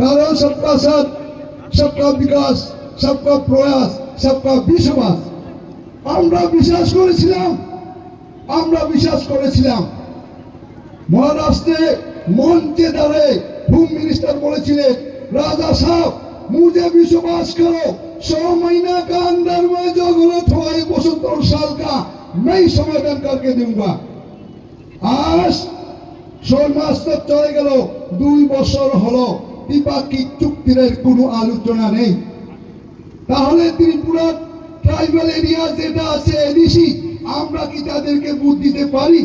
কারণ সবকা সাথ, সবকা বিকাশ, সবকা প্রয়াস, সবকা বিশ্বাস। আমরা বিশ্বাস করেছিলাম মহারাষ্ট্রে মঞ্চে দাঁড়িয়ে হোম মিনিস্টার বলেছিলেন, राजा साहब मुझे विश्वास करो 100 महीना का अंदर में जो गलत हुआ है 75 साल का मैं समाधान करके दूंगा। आज 6 মাস তক চলে গেল, 2 বছর হলো দ্বিপাক্ষিক চুক্তির কোনো আলোচনা নেই। তাহলে ত্রিপুরা ট্রাইবাল এরিয়া যেটা আছে এডিসি, আমরা কি তাদেরকে বুঝ দিতে পারি?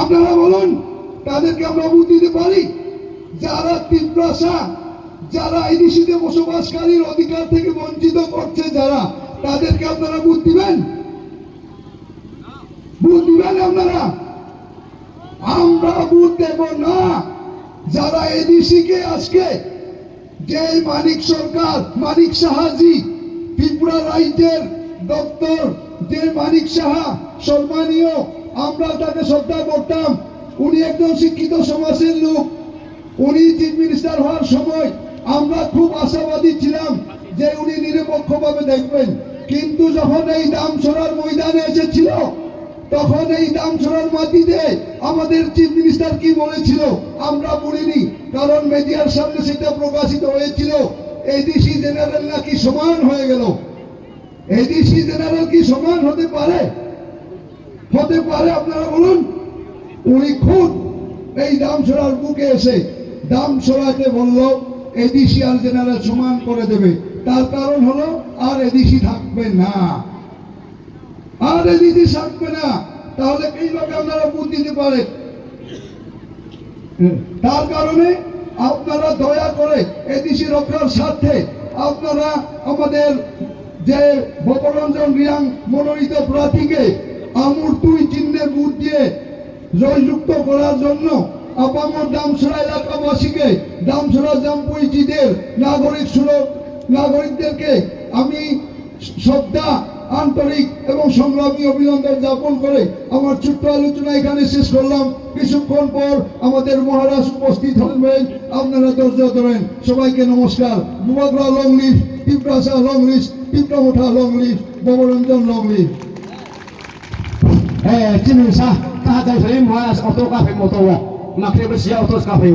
আপনারা বলুন, তাদেরকে আমরা বুঝ দিতে পারি? যারা ত্রিপুরা, যারা এডিসিতে বসবাসকারীর অধিকার থেকে বঞ্চিত করছে, যারা, তাদেরকে আপনারা বুঝ দিবেন? আপনারা? আমরা বুঝ দেব না। যারা এডিসিকে আজকে যে মানিক সরকার, মানিক সাহাজি, ত্রিপুরা রাজ্যের দপ্তর যে মানিক সাহা, সম্মানীয়, আমরা তাকে শ্রদ্ধা করতাম। উনি একজন শিক্ষিত সমাজের লোক। উনি চিফ মিনিস্টার হওয়ার সময় আমরা খুব আশাবাদী ছিলাম যে উনি নিরপেক্ষভাবে দেখবেন। কিন্তু যখন এই দামছড়ার ময়দানে এসেছিল, তখন এই দামছড়ার মাটিতে আমাদের চিফ মিনিস্টার কি বলেছিল আমরা বলিনি, কারণ মিডিয়ার সামনে সেটা প্রকাশিত হয়েছিল। এডিসি জেনারেল নাকি সমান হয়ে গেল। এডিসি জেনারেল কি সমান হতে পারে? আপনারা বলুন। উনি খুদ এই দামছড়ার বুকে এসে দামছড়াকে বলল এডিসি আর জেনারেল সমান করে দেবে। তার কারণ হলো আর এডিসি থাকবে না, তাহলে কিভাবে আপনারা বুঝ দিতে পারেন? তার কারণে আপনারা দয়া করে এডিসি রক্ষার স্বার্থে আপনারা আমাদের যে ভবরঞ্জন রিয়াং মনোনীত প্রার্থীকে আমূর্তুই চিহ্নের বুথ দিয়ে জয়যুক্ত করার জন্য আপামর দামছড়া এলাকাবাসীকে, দামছড়া জামপুইজিদের নাগরিকদেরকে আমি শ্রদ্ধা, আন্তরিক এবং সংগ্রামী অভিনন্দন জ্ঞাপন করে আমার ছোট্ট আলোচনা এখানে শেষ করলাম। কিছুক্ষণ পর আমাদের মহারাজ উপস্থিত হবেন, আপনারা ধৈর্য ধরেন। সবাইকে নমস্কার। মুবাগরা long live, Tripura long live, Tripura long live, Bhabaranjan long live. চিনি সাহ কাহাজাই মহারাজ অটো কাফে মতো মাখরে বেশি অটো কাফে